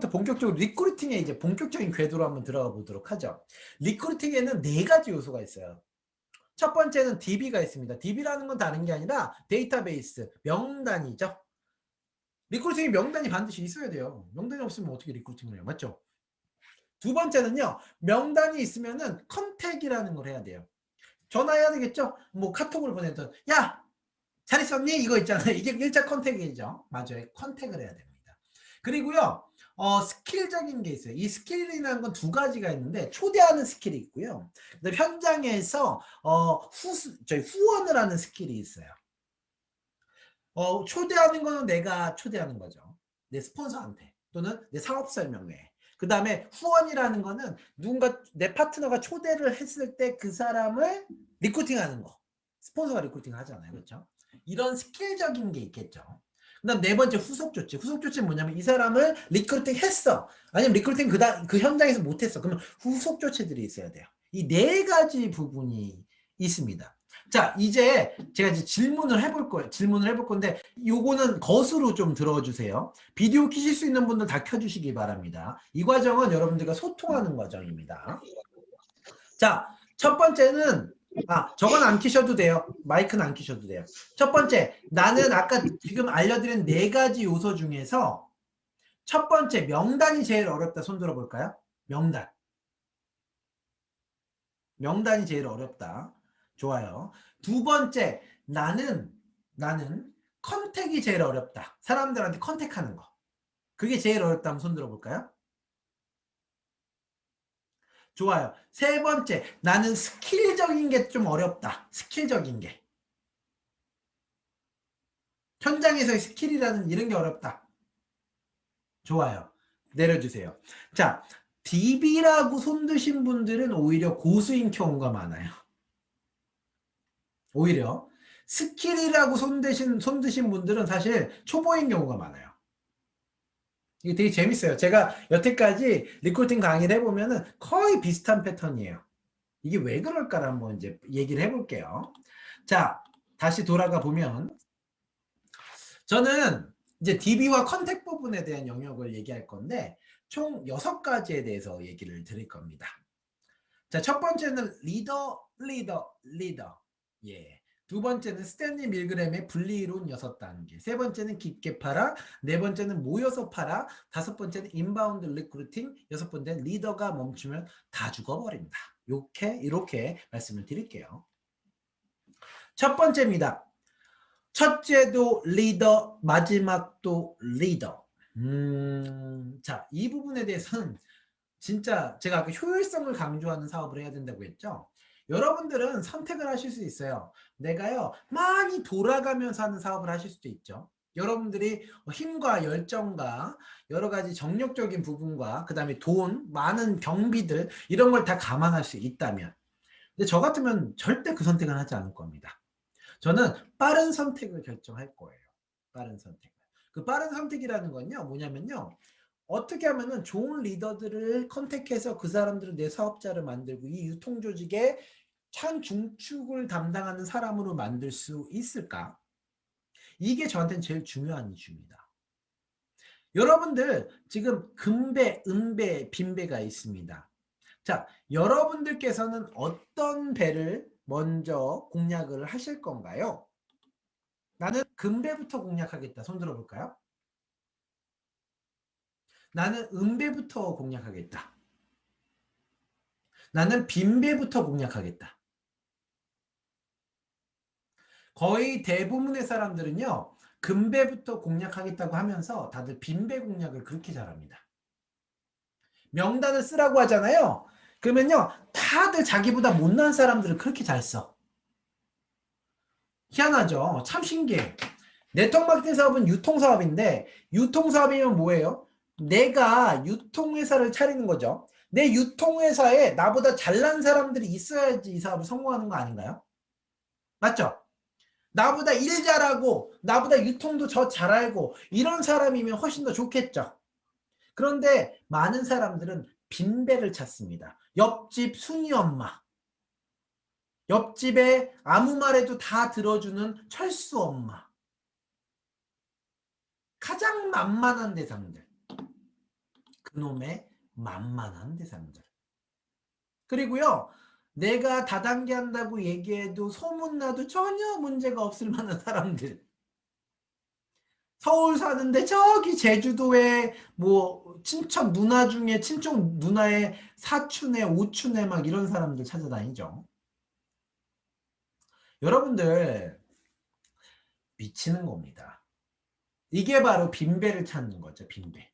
이제부터 본격적으로 리크루팅에 이제 본격적인 궤도로 한번 들어가 보도록 하죠. 리크루팅에는 4가지 요소가 있어요. 첫 번째는 DB가 있습니다. DB라는 건 다른 게 아니라 데이터베이스, 명단이죠. 리크루팅에 명단이 반드시 있어야 돼요. 명단이 없으면 어떻게 리크루팅을 해요? 맞죠? 두 번째는요. 명단이 있으면은 컨택이라는 걸 해야 돼요. 전화해야 되겠죠? 뭐 카톡을 보내든 야! 잘 있었니? 이거 있잖아요. 이게 1차 컨택이죠. 맞아요. 컨택을 해야 됩니다. 그리고요. 스킬적인 게 있어요. 이 스킬이라는 건 2가지가 있는데 초대하는 스킬이 있고요. 그다음에 현장에서 후원을 하는 스킬이 있어요. 초대하는 거는 내가 초대하는 거죠. 내 스폰서한테 또는 내 사업 설명회. 그다음에 후원이라는 거는 누군가 내 파트너가 초대를 했을 때 그 사람을 리크루팅하는 거. 스폰서가 리크루팅 하잖아요. 그렇죠? 이런 스킬적인 게 있겠죠. 그다음 4번째 후속 조치. 후속 조치는 뭐냐면 이 사람을 리크루팅 했어. 아니면 리크루팅 그 현장에서 못 했어. 그러면 후속 조치들이 있어야 돼요. 이 4가지 부분이 있습니다. 자, 이제 제가 이제 질문을 해볼 건데, 요거는 것으로 좀 들어주세요. 비디오 켜실 수 있는 분들 다 켜주시기 바랍니다. 이 과정은 여러분들과 소통하는 과정입니다. 자, 첫 번째는, 저건 안 켜셔도 돼요. 마이크는 안 켜셔도 돼요. 첫 번째, 나는 아까 지금 알려드린 4가지 요소 중에서 첫 번째, 명단이 제일 어렵다. 손 들어볼까요? 명단이 제일 어렵다. 좋아요. 두 번째, 나는 컨택이 제일 어렵다. 사람들한테 컨택하는 거. 그게 제일 어렵다. 한번 손 들어볼까요? 좋아요. 세 번째, 나는 스킬적인 게 좀 어렵다. 스킬적인 게. 현장에서의 스킬이라는 이런 게 어렵다. 좋아요. 내려주세요. 자, DB라고 손드신 분들은 오히려 고수인 경우가 많아요. 오히려 스킬이라고 손드신 분들은 사실 초보인 경우가 많아요. 이게 되게 재밌어요. 제가 여태까지 리크루팅 강의를 해보면은 거의 비슷한 패턴이에요. 이게 왜 그럴까를 한번 이제 얘기를 해볼게요. 자, 다시 돌아가 보면 저는 이제 DB와 컨택 부분에 대한 영역을 얘기할 건데 총 6가지에 대해서 얘기를 드릴 겁니다. 자, 첫 번째는 리더. 예. 두 번째는 스탠리 밀그램의 분리이론 6단계. 세 번째는 깊게 팔아. 네 번째는 모여서 팔아. 다섯 번째는 인바운드 리크루팅. 여섯 번째는 리더가 멈추면 다 죽어버린다. 이렇게 말씀을 드릴게요. 첫 번째입니다. 첫째도 리더, 마지막도 리더. 자, 이 부분에 대해서는 진짜 제가 아까 효율성을 강조하는 사업을 해야 된다고 했죠. 여러분들은 선택을 하실 수 있어요. 내가요 많이 돌아가면서 하는 사업을 하실 수도 있죠. 여러분들이 힘과 열정과 여러 가지 정력적인 부분과 그 다음에 돈, 많은 경비들 이런 걸 다 감안할 수 있다면, 근데 저 같으면 절대 그 선택을 하지 않을 겁니다. 저는 빠른 선택을 결정할 거예요. 빠른 선택. 그 빠른 선택이라는 건요 뭐냐면요, 어떻게 하면은 좋은 리더들을 컨택해서 그 사람들을 내 사업자를 만들고 이 유통조직의 창중축을 담당하는 사람으로 만들 수 있을까? 이게 저한테는 제일 중요한 이슈입니다. 여러분들 지금 금배, 은배, 빈배가 있습니다. 자, 여러분들께서는 어떤 배를 먼저 공략을 하실 건가요? 나는 금배부터 공략하겠다. 손 들어볼까요? 나는 은배부터 공략하겠다. 나는 빈배부터 공략하겠다. 거의 대부분의 사람들은요, 금배부터 공략하겠다고 하면서 다들 빈배 공략을 그렇게 잘합니다. 명단을 쓰라고 하잖아요. 그러면요, 다들 자기보다 못난 사람들을 그렇게 잘 써. 희한하죠? 참 신기해. 네트워크 마케팅 사업은 유통사업인데, 유통사업이면 뭐예요? 내가 유통회사를 차리는 거죠. 내 유통회사에 나보다 잘난 사람들이 있어야지 이 사업을 성공하는 거 아닌가요? 맞죠? 나보다 일 잘하고 나보다 유통도 저 잘 알고 이런 사람이면 훨씬 더 좋겠죠. 그런데 많은 사람들은 빈배를 찾습니다. 옆집 순이 엄마, 옆집에 아무 말해도 다 들어주는 철수 엄마, 가장 만만한 대상들, 그놈의 만만한 대상들. 그리고요, 내가 다단계 한다고 얘기해도 소문나도 전혀 문제가 없을 만한 사람들. 서울 사는데 저기 제주도에 뭐 친척 누나 중에 친척 누나의 사촌에 오촌에 막 이런 사람들 찾아다니죠. 여러분들 미치는 겁니다. 이게 바로 빈배를 찾는 거죠. 빈배.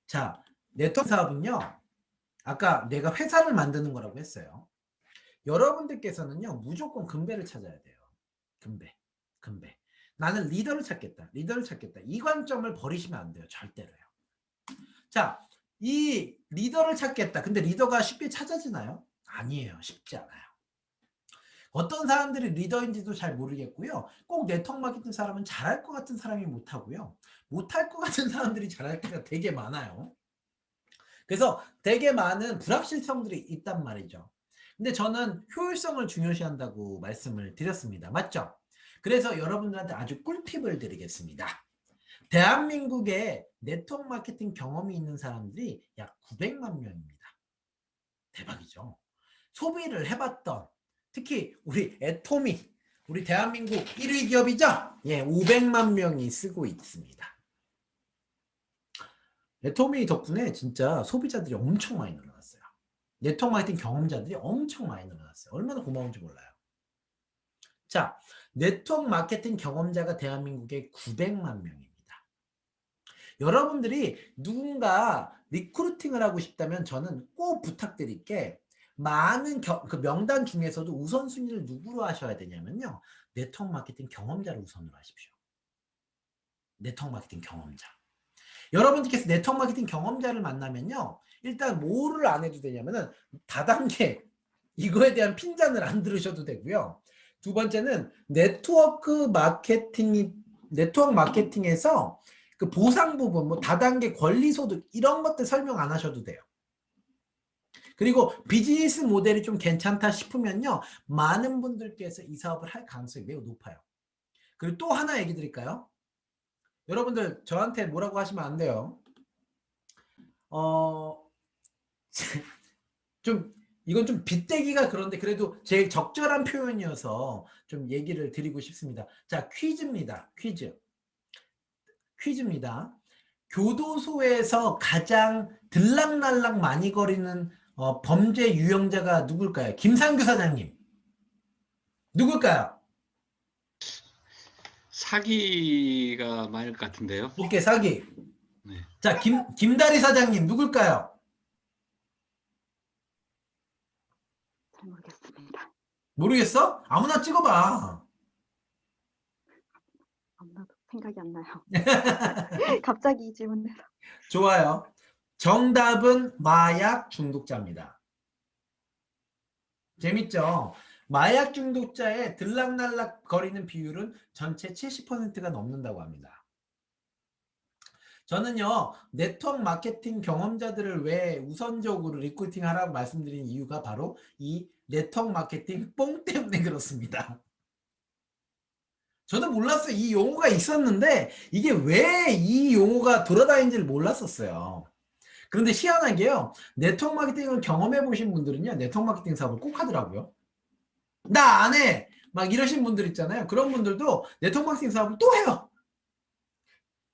자, 네트워크 사업은요. 아까 내가 회사를 만드는 거라고 했어요. 여러분들께서는요. 무조건 금배를 찾아야 돼요. 금배. 금배. 나는 리더를 찾겠다. 리더를 찾겠다. 이 관점을 버리시면 안 돼요. 절대로요. 자, 이 리더를 찾겠다. 근데 리더가 쉽게 찾아지나요? 아니에요. 쉽지 않아요. 어떤 사람들이 리더인지도 잘 모르겠고요. 꼭 네트워크 마케팅 사람은 잘할 것 같은 사람이 못하고요. 못할 것 같은 사람들이 잘할 때가 되게 많아요. 그래서 되게 많은 불확실성들이 있단 말이죠. 근데 저는 효율성을 중요시한다고 말씀을 드렸습니다. 맞죠? 그래서 여러분들한테 아주 꿀팁을 드리겠습니다. 대한민국에 네트워크 마케팅 경험이 있는 사람들이 약 900만 명입니다. 대박이죠. 소비를 해봤던, 특히 우리 애토미, 우리 대한민국 1위 기업이죠? 예, 500만 명이 쓰고 있습니다. 애토미 덕분에 진짜 소비자들이 엄청 많이 늘어났어요. 네트워크 마케팅 경험자들이 엄청 많이 늘어났어요. 얼마나 고마운지 몰라요. 자, 네트워크 마케팅 경험자가 대한민국에 900만 명입니다. 여러분들이 누군가 리크루팅을 하고 싶다면 저는 꼭 부탁드릴 게 많은 그 명단 중에서도 우선순위를 누구로 하셔야 되냐면요. 네트워크 마케팅 경험자를 우선으로 하십시오. 네트워크 마케팅 경험자. 여러분들께서 네트워크 마케팅 경험자를 만나면요. 일단 뭐를 안 해도 되냐면은 다단계 이거에 대한 핀잔을 안 들으셔도 되고요. 두 번째는 네트워크 마케팅에서 그 보상 부분, 뭐 다단계 권리 소득 이런 것들 설명 안 하셔도 돼요. 그리고 비즈니스 모델이 좀 괜찮다 싶으면요. 많은 분들께서 이 사업을 할 가능성이 매우 높아요. 그리고 또 하나 얘기 드릴까요? 여러분들 저한테 뭐라고 하시면 안 돼요. 좀 이건 좀 빗대기가 그런데 그래도 제일 적절한 표현이어서 좀 얘기를 드리고 싶습니다. 자, 퀴즈입니다. 퀴즈입니다. 교도소에서 가장 들락날락 많이 거리는 범죄 유형자가 누굴까요? 김상규 사장님. 누굴까요? 사기가 많을 것 같은데요. 오케이, 사기. 네. 자, 김다리 사장님 누굴까요? 잘 모르겠습니다. 모르겠어? 아무나 찍어봐. 아무나도 생각이 안 나요. 갑자기 이 질문에서. 좋아요. 정답은 마약 중독자입니다. 재밌죠? 마약 중독자의 들락날락 거리는 비율은 전체 70%가 넘는다고 합니다. 저는요, 네트워크 마케팅 경험자들을 왜 우선적으로 리크루팅 하라고 말씀드린 이유가 바로 이 네트워크 마케팅 뽕 때문에 그렇습니다. 저도 몰랐어요. 이 용어가 있었는데 이게 왜 이 용어가 돌아다니는지를 몰랐었어요. 그런데 희한하게요. 네트워크 마케팅을 경험해 보신 분들은요. 네트워크 마케팅 사업을 꼭 하더라고요. 나 안 해! 막 이러신 분들 있잖아요. 그런 분들도 네트워크 마케팅 사업을 또 해요.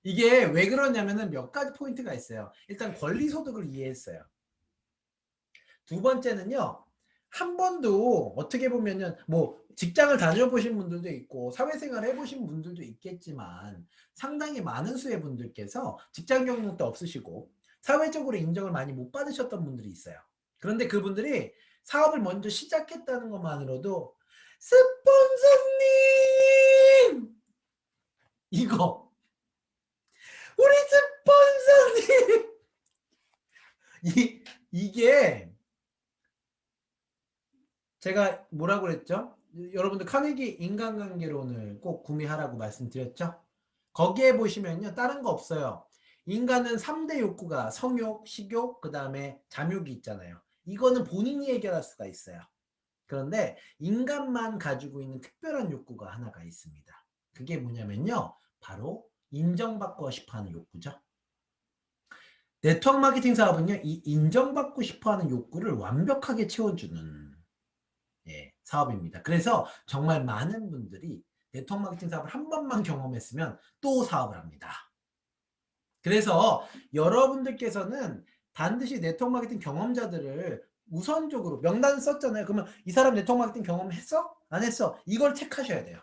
이게 왜 그러냐면은 몇 가지 포인트가 있어요. 일단 권리소득을 이해했어요. 두 번째는요. 한 번도 어떻게 보면은 뭐 직장을 다녀보신 분들도 있고 사회생활 해보신 분들도 있겠지만 상당히 많은 수의 분들께서 직장 경력도 없으시고 사회적으로 인정을 많이 못 받으셨던 분들이 있어요. 그런데 그분들이 사업을 먼저 시작했다는 것만으로도 스폰서님 이거 우리 스폰서님 이게 제가 뭐라고 그랬죠? 여러분들 카네기 인간관계론을 꼭 구매하라고 말씀드렸죠? 거기에 보시면요. 다른 거 없어요. 인간은 3대 욕구가 성욕, 식욕, 그 다음에 잠욕이 있잖아요. 이거는 본인이 해결할 수가 있어요. 그런데 인간만 가지고 있는 특별한 욕구가 하나가 있습니다. 그게 뭐냐면요. 바로 인정받고 싶어하는 욕구죠. 네트워크 마케팅 사업은요, 이 인정받고 싶어하는 욕구를 완벽하게 채워주는 사업입니다. 그래서 정말 많은 분들이 네트워크 마케팅 사업을 한 번만 경험했으면 또 사업을 합니다. 그래서 여러분들께서는 반드시 네트워크 마케팅 경험자들을 우선적으로 명단 썼잖아요. 그러면 이 사람 네트워크 마케팅 경험했어? 안 했어? 이걸 체크하셔야 돼요.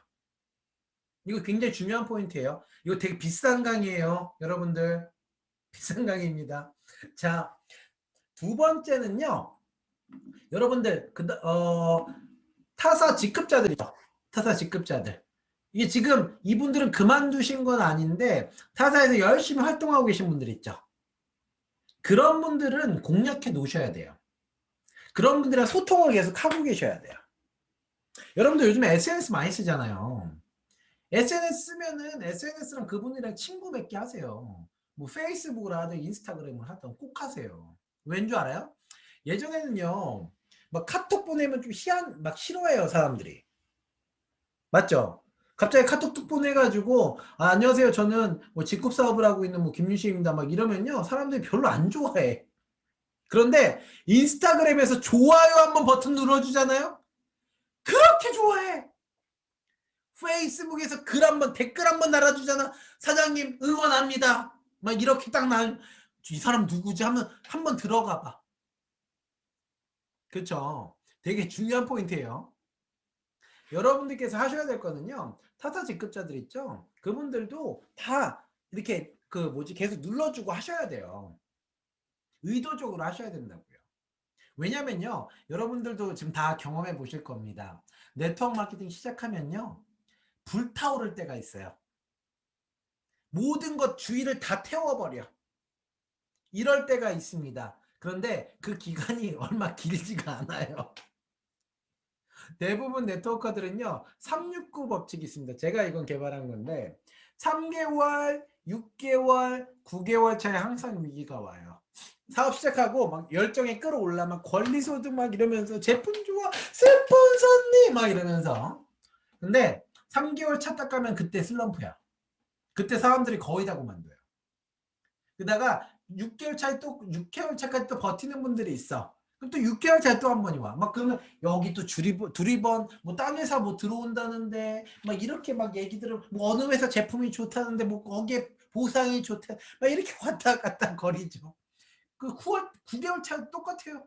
이거 굉장히 중요한 포인트예요. 이거 되게 비싼 강의예요. 여러분들 비싼 강의입니다. 자, 두 번째는요. 여러분들 타사 직급자들이죠. 타사 직급자들. 이게 지금 이분들은 그만두신 건 아닌데 타사에서 열심히 활동하고 계신 분들 있죠. 그런 분들은 공략해 놓으셔야 돼요. 그런 분들이랑 소통을 계속 하고 계셔야 돼요. 여러분들 요즘에 SNS 많이 쓰잖아요. SNS 쓰면은 SNS랑 그분이랑 친구 맺게 하세요. 뭐 페이스북을 하든 인스타그램을 하든 꼭 하세요. 왠 줄 알아요? 예전에는요, 막 카톡 보내면 좀 막 싫어해요, 사람들이. 맞죠? 갑자기 카톡 뚝 보내가지고, 안녕하세요. 저는 뭐 직급 사업을 하고 있는 뭐 김윤식입니다. 막 이러면요, 사람들이 별로 안 좋아해. 그런데 인스타그램에서 좋아요 한번 버튼 눌러주잖아요? 그렇게 좋아해. 페이스북에서 글 한번 댓글 한번 달아주잖아. 사장님 응원합니다. 막 이렇게 딱 이 사람 누구지 하면 한번 들어가 봐. 그렇죠? 되게 중요한 포인트예요. 여러분들께서 하셔야 될 거는요. 타사 직급자들 있죠? 그분들도 다 이렇게 계속 눌러주고 하셔야 돼요. 의도적으로 하셔야 된다고요. 왜냐면요. 여러분들도 지금 다 경험해 보실 겁니다. 네트워크 마케팅 시작하면요. 불타오를 때가 있어요. 모든 것 주위를 다 태워버려. 이럴 때가 있습니다. 그런데 그 기간이 얼마 길지가 않아요. 대부분 네트워커들은요. 369 법칙이 있습니다. 제가 이건 개발한 건데 3개월, 6개월, 9개월 차에 항상 위기가 와요. 사업 시작하고 막 열정에 끌어올라 막 권리소득 막 이러면서 제품 좋아 스폰서님 막 이러면서 근데 3개월 차 딱 가면 그때 슬럼프야. 그때 사람들이 거의 다 그만둬요. 그러다가 6개월 차까지 또 버티는 분들이 있어. 그럼 또 6개월 차에 또 한 번이 와. 막 그러면 여기 또 두리번 뭐 딴 회사 뭐 들어온다는데 막 이렇게 막 얘기들을 뭐 어느 회사 제품이 좋다는데 뭐 거기에 보상이 좋다. 막 이렇게 왔다 갔다 거리죠. 그 9개월 차 똑같아요.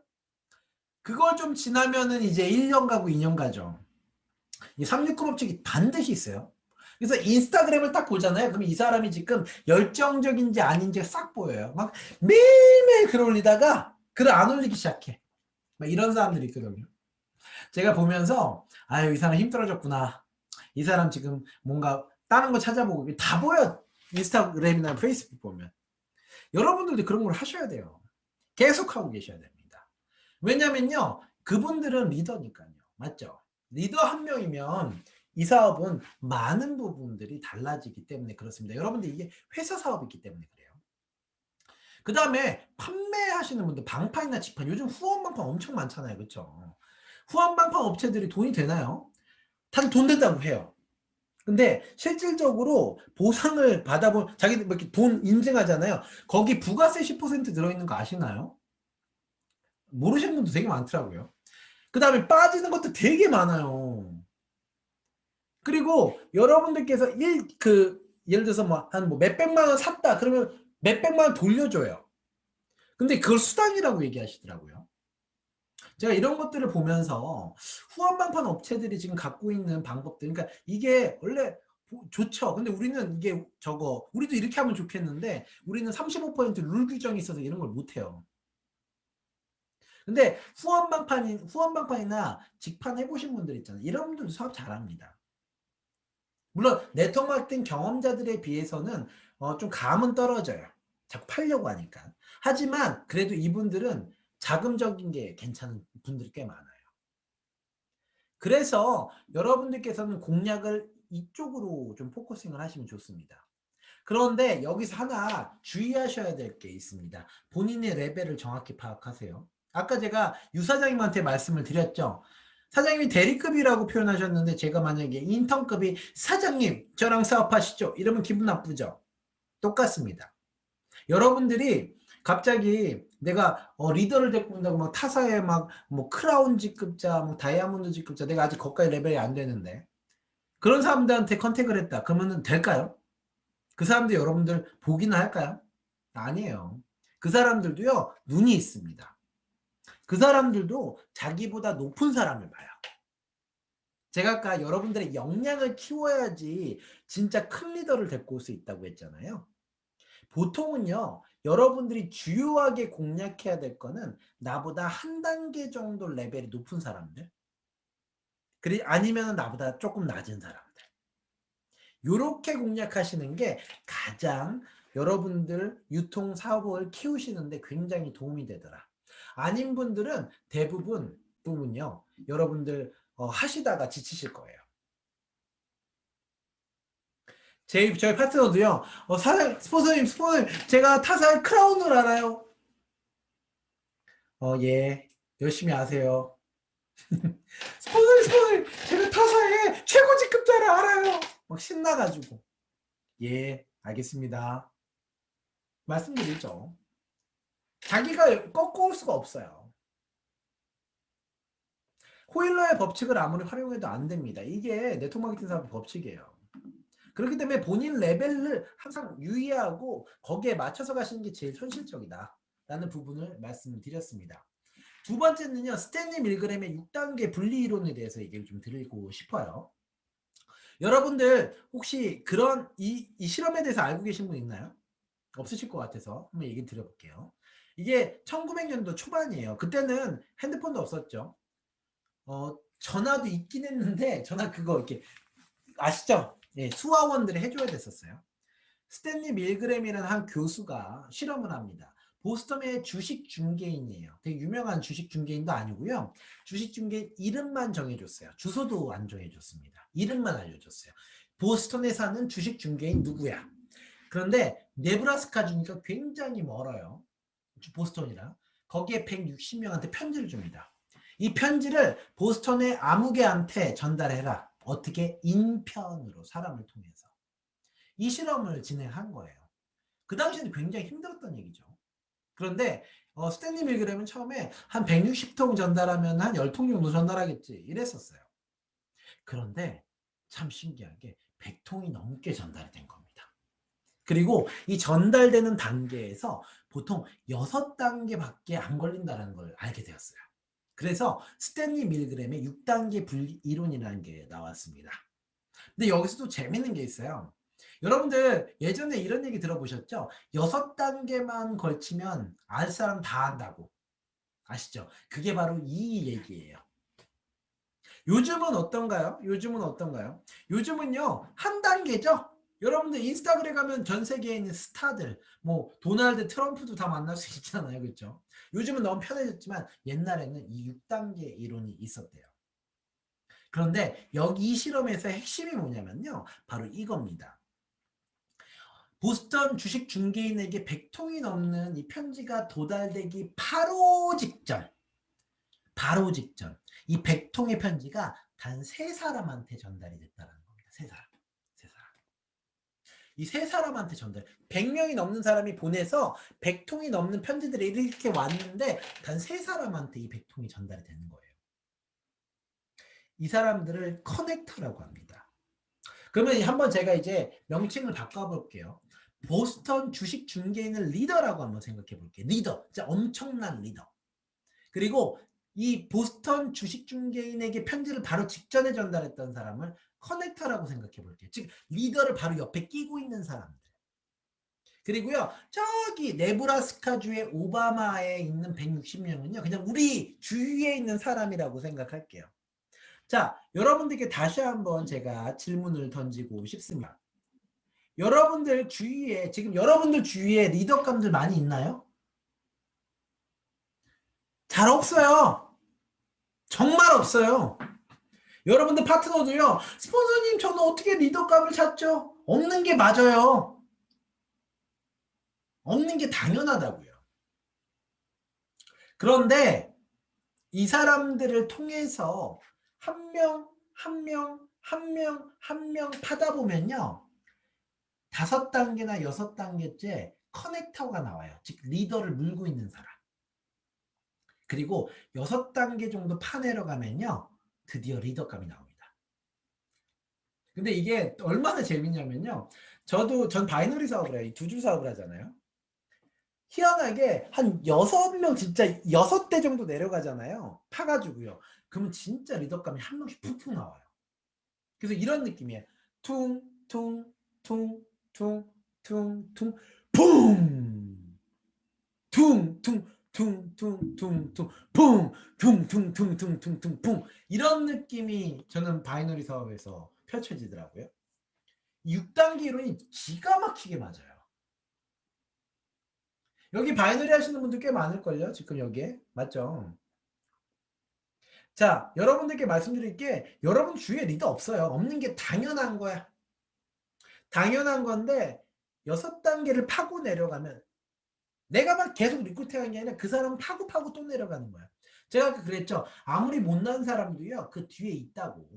그걸 좀 지나면은 이제 1년 가고 2년 가죠. 이 369 법칙이 반드시 있어요. 그래서 인스타그램을 딱 보잖아요. 그럼 이 사람이 지금 열정적인지 아닌지 싹 보여요. 막 매일매일 글 올리다가 글 안 올리기 시작해. 막 이런 사람들이 있거든요. 제가 보면서 아유 이 사람 힘들어졌구나. 이 사람 지금 뭔가 다른 거 찾아보고 다 보여. 인스타그램이나 페이스북 보면. 여러분들도 그런 걸 하셔야 돼요. 계속 하고 계셔야 됩니다. 왜냐면요. 그분들은 리더니까요. 맞죠? 리더 한 명이면 이 사업은 많은 부분들이 달라지기 때문에 그렇습니다. 여러분들 이게 회사 사업이기 때문에 그래요. 그 다음에 판매하시는 분들 방판이나 직판 요즘 후원 방판 엄청 많잖아요. 그렇죠? 후원 방판 업체들이 돈이 되나요? 다들 돈 된다고 해요. 근데 실질적으로 보상을 받아본 자기들 이렇게 돈 인증하잖아요. 거기 부가세 10% 들어있는 거 아시나요? 모르시는 분도 되게 많더라고요. 그 다음에 빠지는 것도 되게 많아요. 그리고 여러분들께서 예를 들어서 한 몇백만 원 샀다. 그러면 몇백만 원 돌려줘요. 근데 그걸 수당이라고 얘기하시더라고요. 제가 이런 것들을 보면서 후원방판 업체들이 지금 갖고 있는 방법들, 그러니까 이게 원래 좋죠. 근데 우리는 우리도 이렇게 하면 좋겠는데 우리는 35%룰 규정이 있어서 이런 걸 못해요. 근데 후원방판이나 직판 해보신 분들 있잖아요. 이런 분들도 사업 잘합니다. 물론 네트워크 마케팅 경험자들에 비해서는 좀 감은 떨어져요. 자꾸 팔려고 하니까. 하지만 그래도 이분들은 자금적인 게 괜찮은 분들이 꽤 많아요. 그래서 여러분들께서는 공략을 이쪽으로 좀 포커싱을 하시면 좋습니다. 그런데 여기서 하나 주의하셔야 될 게 있습니다. 본인의 레벨을 정확히 파악하세요. 아까 제가 유 사장님한테 말씀을 드렸죠. 사장님이 대리급이라고 표현하셨는데 제가 만약에 인턴급이 사장님 저랑 사업하시죠. 이러면 기분 나쁘죠. 똑같습니다. 여러분들이 갑자기 내가 리더를 데리고 온다고 막 타사에 막 뭐 크라운 직급자, 뭐 다이아몬드 직급자, 내가 아직 거기까지 레벨이 안 되는데 그런 사람들한테 컨택을 했다. 그러면은 될까요? 그 사람들 여러분들 보기나 할까요? 아니에요. 그 사람들도요, 눈이 있습니다. 그 사람들도 자기보다 높은 사람을 봐요. 제가 아까 여러분들의 역량을 키워야지 진짜 큰 리더를 데리고 올 수 있다고 했잖아요. 보통은요, 여러분들이 주요하게 공략해야 될 거는 나보다 한 단계 정도 레벨이 높은 사람들, 아니면 나보다 조금 낮은 사람들. 요렇게 공략하시는 게 가장 여러분들 유통 사업을 키우시는데 굉장히 도움이 되더라. 아닌 분들은 대부분요, 여러분들 하시다가 지치실 거예요. 저희 파트너도요, 스폰서님, 제가 타사의 크라운을 알아요. 예, 열심히 하세요. 스폰서님, 제가 타사의 최고 직급자를 알아요. 막 신나가지고. 예, 알겠습니다. 말씀드리죠. 자기가 꺾어올 수가 없어요. 호일러의 법칙을 아무리 활용해도 안 됩니다. 이게 네트워크 마케팅 사업의 법칙이에요. 그렇기 때문에 본인 레벨을 항상 유의하고 거기에 맞춰서 가시는 게 제일 현실적이다 라는 부분을 말씀드렸습니다. 두 번째는요, 스탠리 밀그램의 6단계 분리 이론에 대해서 얘기를 좀 드리고 싶어요. 여러분들 혹시 그런 이 실험에 대해서 알고 계신 분 있나요? 없으실 것 같아서 한번 얘기 드려볼게요. 이게 1900년도 초반이에요. 그때는 핸드폰도 없었죠. 전화도 있긴 했는데 전화 그거 이렇게 아시죠? 예, 수화원들이 해줘야 됐었어요. 스탠리 밀그램이라는 한 교수가 실험을 합니다. 보스턴의 주식 중개인이에요. 되게 유명한 주식 중개인도 아니고요. 주식 중개인 이름만 정해줬어요. 주소도 안 정해줬습니다. 이름만 알려줬어요. 보스턴에 사는 주식 중개인 누구야? 그런데 네브라스카 주니까 굉장히 멀어요. 보스턴이랑. 거기에 160명한테 편지를 줍니다. 이 편지를 보스턴의 아무개한테 전달해라. 어떻게? 인편으로, 사람을 통해서. 이 실험을 진행한 거예요. 그 당시에는 굉장히 힘들었던 얘기죠. 그런데 스탠리 밀그램은 처음에 한 160통 전달하면 한 10통 정도 전달하겠지 이랬었어요. 그런데 참 신기한 게 100통이 넘게 전달이 된 겁니다. 그리고 이 전달되는 단계에서 보통 6단계밖에 안 걸린다는 걸 알게 되었어요. 그래서 스탠리 밀그램의 6단계 분리 이론이라는 게 나왔습니다. 근데 여기서도 재밌는 게 있어요. 여러분들 예전에 이런 얘기 들어보셨죠? 6단계만 걸치면 알 사람 다 안다고. 아시죠? 그게 바로 이 얘기예요. 요즘은 어떤가요? 요즘은요, 한 단계죠? 여러분들 인스타그램 가면 전 세계에 있는 스타들, 뭐 도널드 트럼프도 다 만날 수 있잖아요. 그렇죠? 요즘은 너무 편해졌지만 옛날에는 이 6단계 이론이 있었대요. 그런데 여기 이 실험에서 핵심이 뭐냐면요, 바로 이겁니다. 보스턴 주식 중개인에게 100통이 넘는 이 편지가 도달되기 바로 직전 이 100통의 편지가 단 3사람한테 전달이 됐다는 겁니다. 3사람. 이 3사람한테 전달. 100명이 넘는 사람이 보내서 100통이 넘는 편지들이 이렇게 왔는데 단 3사람한테 이 100통이 전달이 되는 거예요. 이 사람들을 커넥터라고 합니다. 그러면 한번 제가 이제 명칭을 바꿔볼게요. 보스턴 주식 중개인을 리더라고 한번 생각해 볼게요. 리더, 진짜 엄청난 리더. 그리고 이 보스턴 주식 중개인에게 편지를 바로 직전에 전달했던 사람을 커넥터라고 생각해 볼게요. 즉 리더를 바로 옆에 끼고 있는 사람들. 그리고요, 저기 네브라스카주의 오바마에 있는 160명은요, 그냥 우리 주위에 있는 사람이라고 생각할게요. 자, 여러분들께 다시 한번 제가 질문을 던지고 싶습니다. 여러분들 주위에, 지금 여러분들 주위에 리더감들 많이 있나요? 잘 없어요. 정말 없어요. 여러분들 파트너도요, 스폰서님 저는 어떻게 리더감을 찾죠? 없는 게 맞아요. 없는 게 당연하다고요. 그런데 이 사람들을 통해서 한 명 파다 보면요, 5단계나 6단계째 커넥터가 나와요. 즉 리더를 물고 있는 사람. 그리고 6단계 정도 파 내려가면요. 드디어 리더감이 나옵니다. 근데 이게 얼마나 재밌냐면요. 전 바이너리 사업을 해요. 2줄 사업을 하잖아요. 희한하게 한 6명 진짜 6대 정도 내려가잖아요. 파가지고요. 그러면 진짜 리더감이 한 명씩 푹푹 나와요. 그래서 이런 느낌이에요. 퉁, 퉁, 퉁, 퉁, 퉁, 퉁, 붕! 퉁, 퉁, 퉁, 퉁, 퉁, 퉁, 붕! 퉁, 퉁, 퉁, 퉁, 퉁, 퉁, 붕! 이런 느낌이 저는 바이너리 사업에서 펼쳐지더라고요. 6단계 이론이 기가 막히게 맞아요. 여기 바이너리 하시는 분들 꽤 많을걸요? 지금 여기에. 맞죠? 자, 여러분들께 말씀드릴 게 여러분 주위에 리더 없어요. 없는 게 당연한 거야. 당연한 건데 6단계를 파고 내려가면 내가 막 계속 리크루팅하는 게 아니라 그 사람은 파고 파고 또 내려가는 거야. 제가 아까 그랬죠. 아무리 못난 사람도요. 그 뒤에 있다고.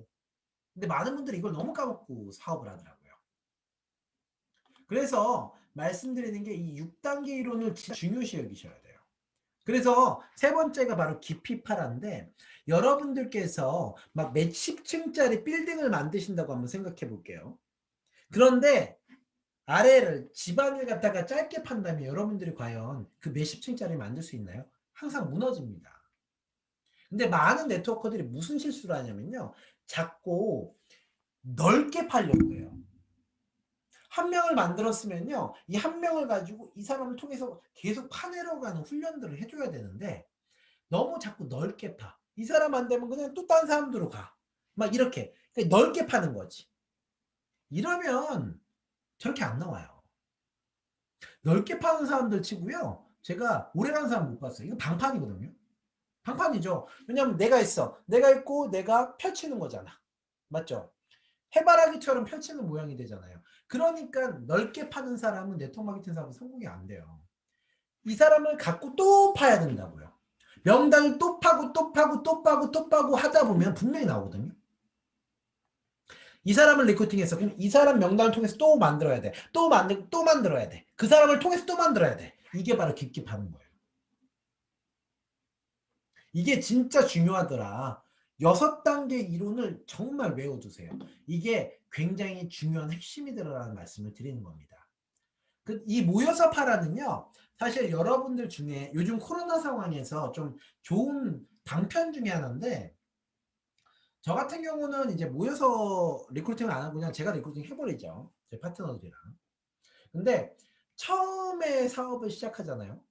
근데 많은 분들이 이걸 너무 까먹고 사업을 하더라고요. 그래서 말씀드리는 게 이 6단계 이론을 진짜 중요시 여기셔야 돼요. 그래서 세 번째가 바로 깊이 파라인데 여러분들께서 막 몇십 층짜리 빌딩을 만드신다고 한번 생각해 볼게요. 그런데 아래를 지방을 갖다가 짧게 판다면 여러분들이 과연 그 몇십 층짜리 만들 수 있나요? 항상 무너집니다. 근데 많은 네트워커들이 무슨 실수를 하냐면요. 자꾸 넓게 팔려고 해요. 한 명을 만들었으면요. 이 한 명을 가지고 이 사람을 통해서 계속 파내려가는 훈련들을 해줘야 되는데 너무 자꾸 넓게 파. 이 사람 안 되면 그냥 또 다른 사람들로 가. 막 이렇게. 그러니까 넓게 파는 거지. 이러면 저렇게 안 나와요. 넓게 파는 사람들 치고요. 제가 오래가는 사람 못 봤어요. 이거 방판이거든요. 방판이죠. 왜냐하면 내가 있어. 내가 있고 내가 펼치는 거잖아. 맞죠? 해바라기처럼 펼치는 모양이 되잖아요. 그러니까 넓게 파는 사람은 네트워크 마케팅 사업은 성공이 안 돼요. 이 사람을 갖고 또 파야 된다고요. 명단을 또 파고 또 파고 또 파고 또 파고 하다 보면 분명히 나오거든요. 이 사람을 리크루팅해서 그럼 이 사람 명단을 통해서 또 만들어야 돼. 또 만들고 또 만들어야 돼. 그 사람을 통해서 또 만들어야 돼. 이게 바로 깊게 파는 거예요. 이게 진짜 중요하더라. 6단계 이론을 정말 외워두세요. 이게 굉장히 중요한 핵심이더라라는 말씀을 드리는 겁니다. 이 모여서 파라는요. 사실 여러분들 중에 요즘 코로나 상황에서 좀 좋은 방편 중에 하나인데 저 같은 경우는 이제 모여서 리크루팅을 안 하고 그냥 제가 리크루팅 해버리죠. 제 파트너들이랑. 근데 처음에 사업을 시작하잖아요.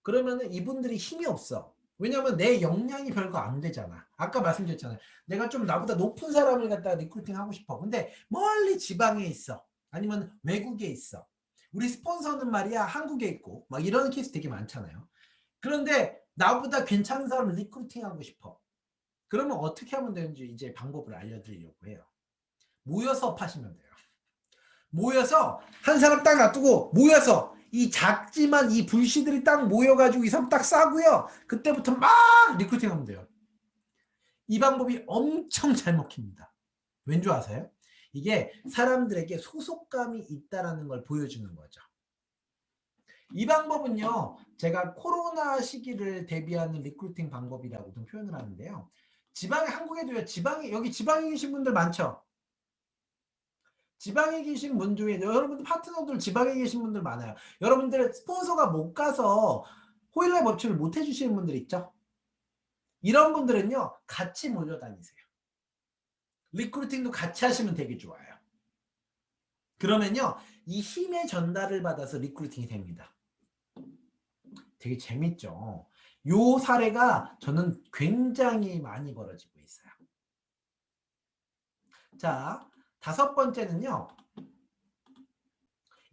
그러면은 이분들이 힘이 없어. 왜냐면 내 역량이 별거 안 되잖아. 아까 말씀드렸잖아요. 내가 좀 나보다 높은 사람을 갖다가 리크루팅 하고 싶어. 근데 멀리 지방에 있어. 아니면 외국에 있어. 우리 스폰서는 말이야 한국에 있고 막 이런 케이스 되게 많잖아요. 그런데 나보다 괜찮은 사람을 리크루팅 하고 싶어. 그러면 어떻게 하면 되는지 이제 방법을 알려드리려고 해요. 모여서 파시면 돼요. 모여서 한 사람 딱 놔두고 모여서 이 작지만 이 불씨들이 딱 모여가지고 이 사람 딱 싸고요. 그때부터 막 리크루팅 하면 돼요. 이 방법이 엄청 잘 먹힙니다. 왠 줄 아세요? 이게 사람들에게 소속감이 있다라는 걸 보여주는 거죠. 이 방법은요. 제가 코로나 시기를 대비하는 리크루팅 방법이라고도 표현을 하는데요. 지방에 한국에도요. 여기 지방에 계신 분들 많죠? 지방에 계신 분 중에 여러분들 파트너들 지방에 계신 분들 많아요. 여러분들 스폰서가 못 가서 호일러 법칙을 못 해주시는 분들 있죠? 이런 분들은요. 같이 몰려다니세요. 리크루팅도 같이 하시면 되게 좋아요. 그러면요. 이 힘의 전달을 받아서 리크루팅이 됩니다. 되게 재밌죠? 요 사례가 저는 굉장히 많이 벌어지고 있어요. 자, 5번째는요.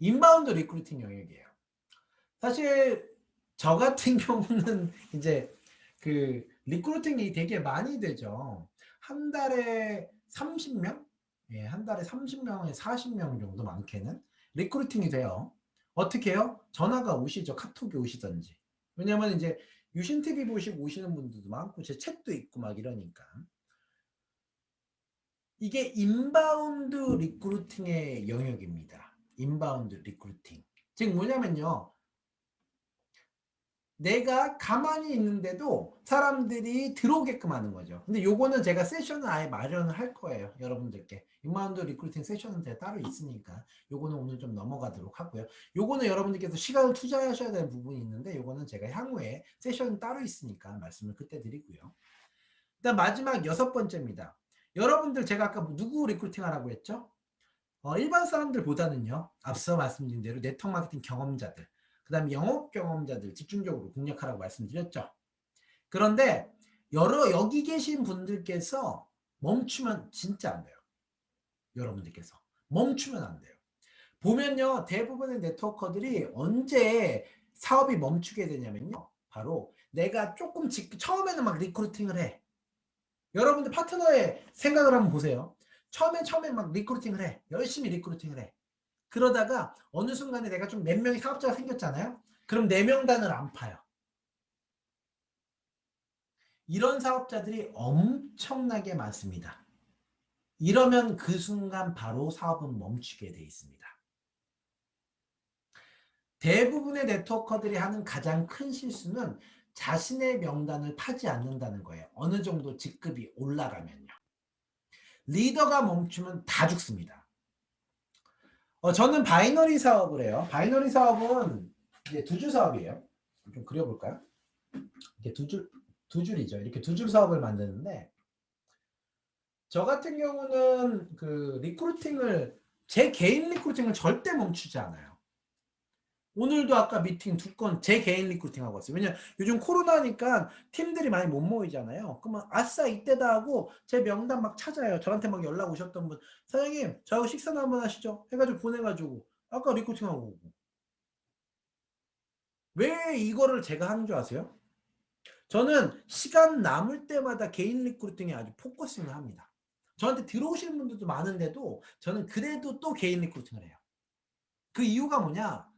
인바운드 리크루팅 영역이에요. 사실 저 같은 경우는 이제 그 리크루팅이 되게 많이 되죠. 한 달에 30명? 예, 한 달에 30명에 40명 정도 많게는 리크루팅이 돼요. 어떻게 해요? 전화가 오시죠. 카톡이 오시던지. 왜냐면 이제 유신TV 보시고 오시는 분들도 많고 제 책도 있고 막 이러니까. 이게 인바운드 리크루팅의 영역입니다. 인바운드 리크루팅. 즉 뭐냐면요. 내가 가만히 있는데도 사람들이 들어오게끔 하는 거죠. 근데 요거는 제가 세션을 아예 마련을 할 거예요. 여러분들께. 인바운드 리크루팅 세션은 제가 따로 있으니까 요거는 오늘 좀 넘어가도록 하고요. 요거는 여러분들께서 시간을 투자하셔야 되는 부분이 있는데 요거는 제가 향후에 세션은 따로 있으니까 말씀을 그때 드리고요. 일단 마지막 6번째입니다. 여러분들 제가 아까 누구 리크루팅 하라고 했죠? 일반 사람들보다는요. 앞서 말씀드린 대로 네트워크 마케팅 경험자들, 그 다음에 영업 경험자들 집중적으로 공략하라고 말씀드렸죠. 그런데 여기 계신 분들께서 멈추면 진짜 안 돼요. 여러분들께서 멈추면 안 돼요. 보면요. 대부분의 네트워커들이 언제 사업이 멈추게 되냐면요. 바로 내가 조금 처음에는 막 리크루팅을 해. 여러분들 파트너의 생각을 한번 보세요. 처음에 막 리크루팅을 해. 열심히 리크루팅을 해. 그러다가 어느 순간에 내가 좀 몇 명의 사업자가 생겼잖아요. 그럼 내 명단을 안 파요. 이런 사업자들이 엄청나게 많습니다. 이러면 그 순간 바로 사업은 멈추게 돼 있습니다. 대부분의 네트워커들이 하는 가장 큰 실수는 자신의 명단을 파지 않는다는 거예요. 어느 정도 직급이 올라가면요. 리더가 멈추면 다 죽습니다. 저는 바이너리 사업을 해요. 바이너리 사업은 이제 두 줄 사업이에요. 좀 그려볼까요? 이렇게 두 줄이죠. 이렇게 두 줄 사업을 만드는데 저 같은 경우는 그 제 개인 리크루팅을 절대 멈추지 않아요. 오늘도 아까 미팅 2건 제 개인 리크루팅 하고 왔어요. 왜냐면 요즘 코로나니까 팀들이 많이 못 모이잖아요. 그러면 아싸 이때다 하고 제 명단 막 찾아요. 저한테 막 연락 오셨던 분, 사장님 저하고 식사나 한번 하시죠 해가지고 보내가지고 아까 리크루팅 하고 오고. 왜 이거를 제가 하는 줄 아세요? 저는 시간 남을 때마다 개인 리크루팅에 아주 포커싱을 합니다. 저한테 들어오시는 분들도 많은데도 저는 그래도 또 개인 리크루팅을 해요. 그 이유가 뭐냐?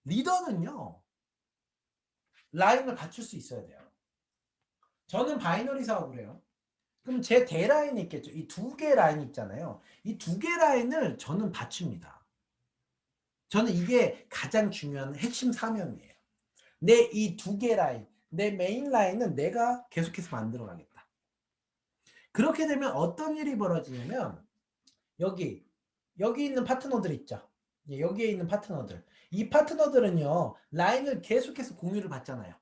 리더는요. 라인을 갖출 수 있어야 돼요. 저는 바이너리 사업을 해요. 그럼 제 대라인이 있겠죠. 이 두 개 라인이 있잖아요. 이 두 개 라인을 저는 받칩니다. 저는 이게 가장 중요한 핵심 사명이에요. 내 이 두 개 라인, 내 메인 라인은 내가 계속해서 만들어 가겠다. 그렇게 되면 어떤 일이 벌어지냐면 여기 있는 파트너들 있죠. 여기에 있는 파트너들. 이 파트너들은요. 라인을 계속해서 공유를 받잖아요.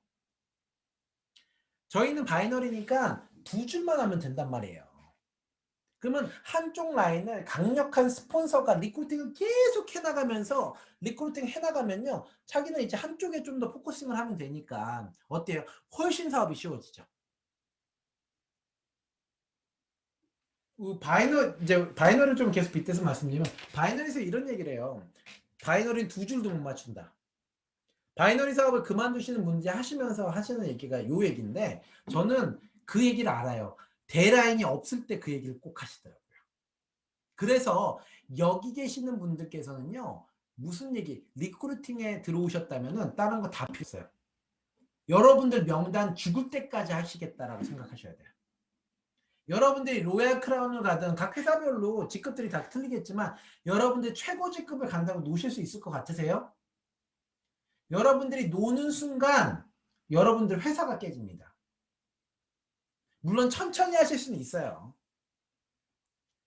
저희는 바이너리니까 두 줄만 하면 된단 말이에요. 그러면 한쪽 라인을 강력한 스폰서가 리크루팅을 계속 해나가면서 리크루팅 해나가면요. 자기는 이제 한쪽에 좀 더 포커싱을 하면 되니까 어때요? 훨씬 사업이 쉬워지죠. 바이너리 좀 계속 빗대서 말씀드리면 바이너리에서 이런 얘기를 해요. 바이너리는 두 줄도 못 맞춘다. 바이너리 사업을 그만두시는 분들이 하시면서 하시는 얘기가 요 얘기인데 저는 그 얘기를 알아요. 데라인이 없을 때 그 얘기를 꼭 하시더라고요. 그래서 여기 계시는 분들께서는요. 무슨 얘기? 리크루팅에 들어오셨다면은 다른 거 다 필요 없어요. 여러분들 명단 죽을 때까지 하시겠다라고 생각하셔야 돼요. 여러분들이 로얄 크라운을 가든 각 회사별로 직급들이 다 틀리겠지만 여러분들 최고 직급을 간다고 노실 수 있을 것 같으세요? 여러분들이 노는 순간 여러분들 회사가 깨집니다. 물론 천천히 하실 수는 있어요.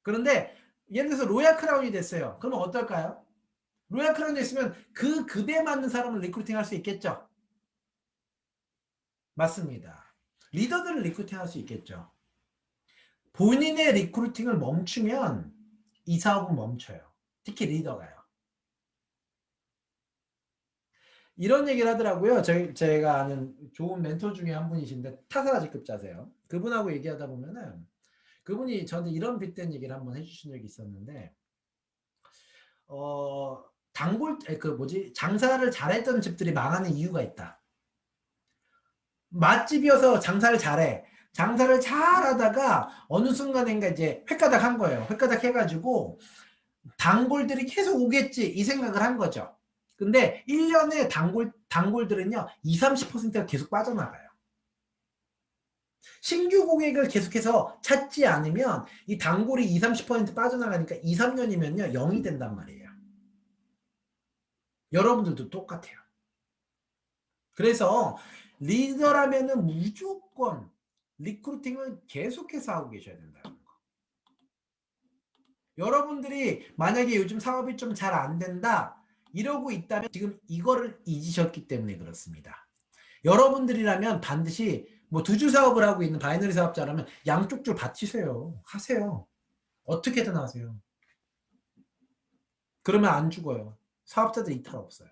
그런데 예를 들어서 로얄 크라운이 됐어요. 그러면 어떨까요? 로얄 크라운이 됐으면 그 급에 맞는 사람을 리크루팅 할 수 있겠죠? 맞습니다. 리더들을 리크루팅 할 수 있겠죠. 본인의 리크루팅을 멈추면 이 사업은 멈춰요. 특히 리더가요. 이런 얘기를 하더라고요. 제가 아는 좋은 멘토 중에 한 분이신데 타사 직급자세요. 그분하고 얘기하다 보면은 그분이 저한테 이런 빗댄 얘기를 한번 해주신 적이 있었는데 장사를 잘했던 집들이 망하는 이유가 있다. 맛집이어서 장사를 잘해. 장사를 잘하다가 어느 순간인가 이제 횟가닥 한 거예요. 횟가닥 해가지고 단골들이 계속 오겠지 이 생각을 한 거죠. 근데 1년에 단골들은요 20-30%가 계속 빠져나가요. 신규 고객을 계속해서 찾지 않으면 이 단골이 20-30% 빠져나가니까 2-3년이면요 0이 된단 말이에요. 여러분들도 똑같아요. 그래서 리더라면은 무조건 리크루팅을 계속해서 하고 계셔야 된다는 거. 여러분들이 만약에 요즘 사업이 좀 잘 안 된다 이러고 있다면 지금 이거를 잊으셨기 때문에 그렇습니다. 여러분들이라면 반드시 뭐 두 줄 사업을 하고 있는 바이너리 사업자라면 양쪽 줄 받치세요. 하세요. 어떻게든 하세요. 그러면 안 죽어요. 사업자들 이탈 없어요.